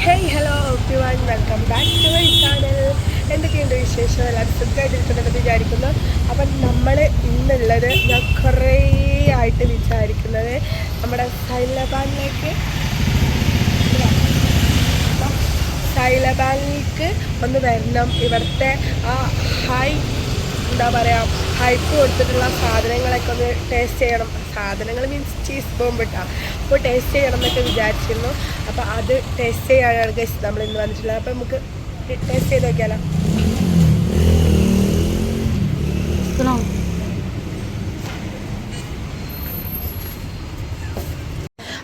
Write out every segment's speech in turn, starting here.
Hey hello everyone, welcome back to my channel. എന്തൊക്കെയുണ്ട് വിശേഷം? എല്ലാവരും സുഖമായിട്ടിരിക്കുന്നുണ്ടെന്ന് വിചാരിക്കുന്നു. അപ്പം നമ്മൾ ഇന്നുള്ളത്, ഞാൻ കുറേ ആയിട്ട് വിചാരിക്കുന്നത്, നമ്മുടെ സൈലബാനിലേക്ക് ഒന്ന് വരണം. ഇവിടുത്തെ ആ എന്താ പറയുക, ഹൈപ്പ് കൊടുത്തിട്ടുള്ള സാധനങ്ങളൊക്കെ ഒന്ന് ടേസ്റ്റ് ചെയ്യണം. സാധനങ്ങൾ മീൻസ് ചീസ് ബോംബ് ഇട്ടാണ്. അപ്പോൾ ടേസ്റ്റ് ചെയ്യണം എന്നൊക്കെ വിചാരിച്ചിരുന്നു. അപ്പോൾ അത് ടേസ്റ്റ് ചെയ്യാനാണ് ഗൈസ് നമ്മൾ ഇന്ന് വന്നിട്ടുള്ളത്. അപ്പോൾ നമുക്ക് ടേസ്റ്റ് ചെയ്ത് നോക്കിയാലോ.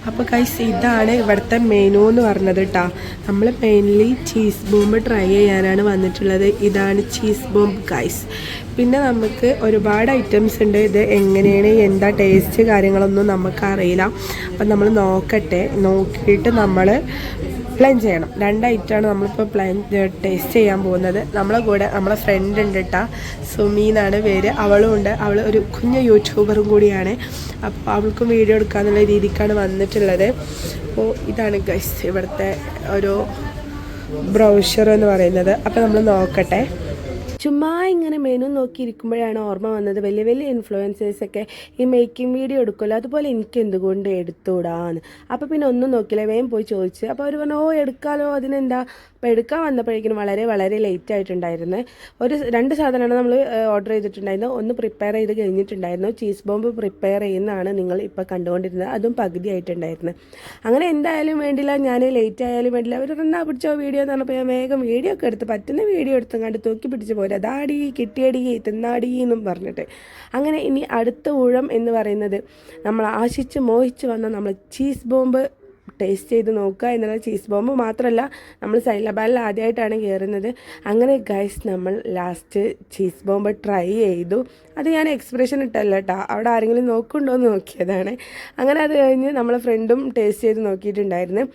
അപ്പോൾ ഗൈസ്, ഇതാണ് ഇവിടുത്തെ മെനു എന്ന് പറഞ്ഞത് കേട്ടോ. നമ്മൾ മെയിൻലി ചീസ് ബോംബ് ട്രൈ ചെയ്യാനാണ് വന്നിട്ടുള്ളത്. ഇതാണ് ചീസ് ബോംബ് ഗൈസ്. പിന്നെ നമുക്ക് ഒരുപാട് ഐറ്റംസ് ഉണ്ട്. ഇത് എങ്ങനെയാണ്, എന്താ ടേസ്റ്റ് കാര്യങ്ങളൊന്നും നമുക്കറിയില്ല. അപ്പം നമ്മൾ നോക്കിയിട്ട് നമ്മൾ പ്ലാൻ ചെയ്യണം. 2 ഐറ്റമാണ് നമ്മളിപ്പോൾ ടേസ്റ്റ് ചെയ്യാൻ പോകുന്നത്. നമ്മളെ കൂടെ നമ്മളെ ഫ്രണ്ട് ഉണ്ട് കേട്ടോ, സുമി എന്നാണ് പേര്. അവളും ഉണ്ട്. അവൾ ഒരു കുഞ്ഞു യൂട്യൂബറും കൂടിയാണ്. അപ്പോൾ അവൾക്കും വീഡിയോ എടുക്കാന്നുള്ള രീതിക്കാണ് വന്നിട്ടുള്ളത്. അപ്പോൾ ഇതാണ് ഗൈസ് ഇവിടുത്തെ ഒരു ബ്രൗഷർ എന്ന് പറയുന്നത്. അപ്പോൾ നമ്മൾ നോക്കട്ടെ. ചുമ്മാ ഇങ്ങനെ മെനു നോക്കിയിരിക്കുമ്പോഴാണ് ഓർമ്മ വന്നത്, വലിയ വലിയ ഇൻഫ്ലുവൻസേഴ്സൊക്കെ ഈ മേക്കിംഗ് വീഡിയോ എടുക്കുമല്ലോ, അതുപോലെ എനിക്ക് എന്തുകൊണ്ട് എടുത്തുകൂടാന്ന്. അപ്പോൾ പിന്നെ ഒന്നും നോക്കില്ല, വേഗം പോയി ചോദിച്ചു. അപ്പോൾ അവർ പറഞ്ഞു, എടുക്കാമല്ലോ, അതിനെന്താ. അപ്പോൾ എടുക്കാൻ വന്നപ്പോഴേക്കും വളരെ ലേറ്റ് ആയിട്ടുണ്ടായിരുന്നു. 2 സാധനമാണ് നമ്മൾ ഓർഡർ ചെയ്തിട്ടുണ്ടായിരുന്നു. ഒന്ന് പ്രിപ്പയർ ചെയ്ത് കഴിഞ്ഞിട്ടുണ്ടായിരുന്നു. ചീസ് ബോംബ് പ്രിപ്പയർ ചെയ്യുന്നതാണ് നിങ്ങൾ ഇപ്പോൾ കണ്ടുകൊണ്ടിരുന്നത്. അതും പകുതി ആയിട്ടുണ്ടായിരുന്നു. അങ്ങനെ എന്തായാലും വേണ്ടില്ല, ഞാൻ ലേറ്റ് ആയാലും വേണ്ടില്ല. അവർ എന്നാ പിടിച്ചോ വീഡിയോ എന്ന് പറഞ്ഞപ്പോൾ ഞാൻ വേഗം വീഡിയോ ഒക്കെ എടുത്ത്, പറ്റുന്ന വീഡിയോ എടുത്തും കണ്ട് തൂക്കി പിടിച്ച് പോരാ, അതാടി കിട്ടിയടി തിന്നാടി എന്നും പറഞ്ഞിട്ട്. അങ്ങനെ ഇനി അടുത്ത ഊഴം എന്ന് പറയുന്നത്, നമ്മൾ ആശിച്ച് മോഹിച്ച് വന്ന നമ്മൾ ചീസ് ബോംബ് ടേസ്റ്റ് ചെയ്ത് നോക്കുക എന്നുള്ള. ചീസ് ബോംബ് മാത്രമല്ല, നമ്മൾ സൈലബാനിൽ ആദ്യമായിട്ടാണ് കയറുന്നത്. അങ്ങനെ ഗൈസ് നമ്മൾ ലാസ്റ്റ് ചീസ് ബോംബ് ട്രൈ ചെയ്തു. അത് ഞാൻ എക്സ്പ്രഷൻ ഇട്ടല്ല കേട്ടോ, അവിടെ ആരെങ്കിലും നോക്കുന്നുണ്ടോ എന്ന് നോക്കിയതാണ്. അങ്ങനെ അത് കഴിഞ്ഞ് നമ്മളെ ഫ്രണ്ടും ടേസ്റ്റ് ചെയ്ത് നോക്കിയിട്ടുണ്ടായിരുന്നു.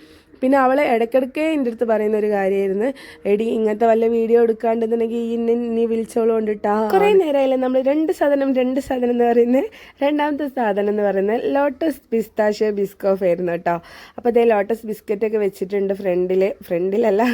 പിന്നെ അവളെ ഇടയ്ക്കിടയ്ക്ക് എൻ്റെ അടുത്ത് പറയുന്ന ഒരു കാര്യമായിരുന്നു, എടി ഇങ്ങനത്തെ വല്ല വീഡിയോ എടുക്കാണ്ടെന്നുണ്ടെങ്കിൽ നീ വിളിച്ചോളം കൊണ്ടിട്ടാ. കുറേ നേരമായില്ലേ നമ്മൾ രണ്ട് സാധനം എന്ന് പറയുന്നത്. രണ്ടാമത്തെ സാധനം എന്ന് പറയുന്നത് ലോട്ടസ് പിസ്താഷ്യോ ബിസ്കോഫ് ആയിരുന്നു കേട്ടോ. അപ്പോൾ അതേ ലോട്ടസ് ബിസ്ക്കറ്റൊക്കെ വെച്ചിട്ടുണ്ട് ഫ്രണ്ടിലല്ല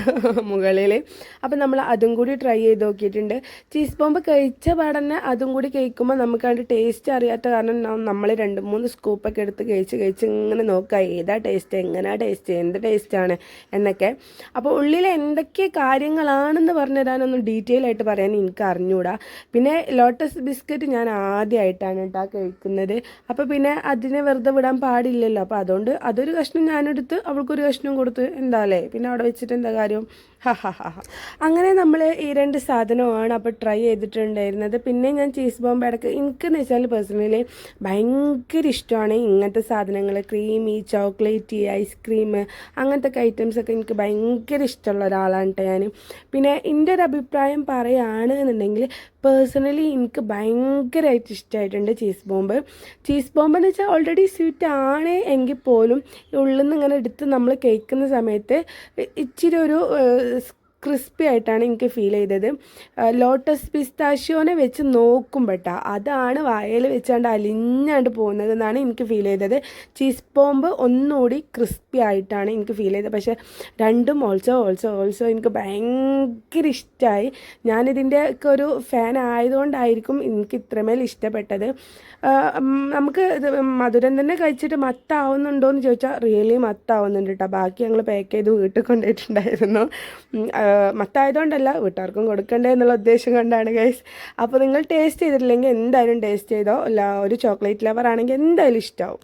മുകളിൽ. അപ്പോൾ നമ്മൾ അതും കൂടി ട്രൈ ചെയ്ത് നോക്കിയിട്ടുണ്ട്. ചീസ് ബോംബ് കഴിച്ച പാടന്നെ അതും കൂടി കഴിക്കുമ്പോൾ നമുക്ക് അതിൻ്റെ ടേസ്റ്റ് അറിയാത്ത കാരണം നമ്മൾ 2-3 സ്കൂപ്പൊക്കെ എടുത്ത് കഴിച്ച് ഇങ്ങനെ നോക്കുക, ഏതാ ടേസ്റ്റ്, എങ്ങനെയാ ടേസ്റ്റ്, എന്ത് ടേസ്റ്റാണ് എന്നൊക്കെ. അപ്പോൾ ഉള്ളിൽ എന്തൊക്കെ കാര്യങ്ങളാണെന്ന് പറഞ്ഞു തരാനൊന്നും ഡീറ്റെയിൽ ആയിട്ട് പറയാൻ എനിക്ക് അറിഞ്ഞുകൂടാ. പിന്നെ ലോട്ടസ് ബിസ്ക്കറ്റ് ഞാൻ ആദ്യമായിട്ടാണ് കേട്ടോ കഴിക്കുന്നത്. അപ്പോൾ പിന്നെ അതിനെ വെറുതെ വിടാൻ പാടില്ലല്ലോ. അപ്പോൾ അതുകൊണ്ട് അതൊരു കഷ്ണം ഞാനെടുത്ത് അവൾക്കൊരു കഷ്ണം കൊടുത്ത്, എന്താല്ലേ പിന്നെ അവിടെ വെച്ചിട്ട് എന്താ കാര്യം. അങ്ങനെ നമ്മൾ ഈ 2 സാധനമാണ് അപ്പോൾ ട്രൈ ചെയ്തിട്ടുണ്ടായിരുന്നത്. പിന്നെ ഞാൻ ചീസ് ബോംബ് ഇടയ്ക്ക് എനിക്കെന്ന് വെച്ചാൽ പേഴ്സണലി ഭയങ്കര ഇഷ്ടമാണ് ഇങ്ങനത്തെ സാധനങ്ങൾ. ക്രീമി ചോക്ലേറ്റ് ഐസ്ക്രീം അങ്ങനത്തെ ഐറ്റംസൊക്കെ എനിക്ക് ഭയങ്കര ഇഷ്ടമുള്ള ഒരാളാണ് കേട്ടോ ഞാൻ. പിന്നെ എൻ്റെ ഒരു അഭിപ്രായം പറയുകയാണ് എന്നുണ്ടെങ്കിൽ, പേഴ്സണലി എനിക്ക് ഭയങ്കരമായിട്ട് ഇഷ്ടമായിട്ടുണ്ട് ചീസ് ബോംബ് എന്ന് വെച്ചാൽ ഓൾറെഡി സ്വീറ്റ് ആണ് എങ്കിൽ പോലും ഉള്ളിൽ നിന്ന് ഇങ്ങനെ എടുത്ത് നമ്മൾ കഴിക്കുന്ന സമയത്ത് ഇച്ചിരി ഒരു ക്രിസ്പി ആയിട്ടാണ് എനിക്ക് ഫീൽ ചെയ്തത്. ലോട്ടസ് പിസ്താഷ്യോനെ വെച്ച് നോക്കുമ്പോട്ടാ അതാണ് വായയിൽ വെച്ചാണ്ട് അലിഞ്ഞാണ്ട് പോകുന്നത് എന്നാണ് എനിക്ക് ഫീൽ ചെയ്തത്. ചീസ് ബോംബ് ഒന്നുകൂടി ക്രിസ്പി ആയിട്ടാണ് എനിക്ക് ഫീൽ ചെയ്തത്. പക്ഷേ രണ്ടും ഓൾസോ എനിക്ക് ഭയങ്കര ഇഷ്ടമായി. ഞാനിതിൻ്റെ ഒക്കെ ഒരു ഫാൻ ആയതുകൊണ്ടായിരിക്കും എനിക്ക് ഇത്രമേൽ ഇഷ്ടപ്പെട്ടത്. നമുക്ക് മധുരം തന്നെ കഴിച്ചിട്ട് മത്താവുന്നുണ്ടോ എന്ന് ചോദിച്ചാൽ റിയലി മത്താവുന്നുണ്ട് കേട്ടോ. ബാക്കി ഞങ്ങൾ പാക്ക് ചെയ്ത് വീട്ടിൽ കൊണ്ടുപോയിട്ടുണ്ടായിരുന്നു. മത്തായതുകൊണ്ടല്ല, വീട്ടുകാർക്കും കൊടുക്കണ്ടേ എന്നുള്ള ഉദ്ദേശം കൊണ്ടാണ് ഗൈസ്. അപ്പോൾ നിങ്ങൾ ടേസ്റ്റ് ചെയ്തിട്ടില്ലെങ്കിൽ എന്തായാലും ടേസ്റ്റ് ചെയ്തോ. ഒരു ചോക്ലേറ്റ് ലവർ ആണെങ്കിൽ എന്തായാലും ഇഷ്ടമാവും.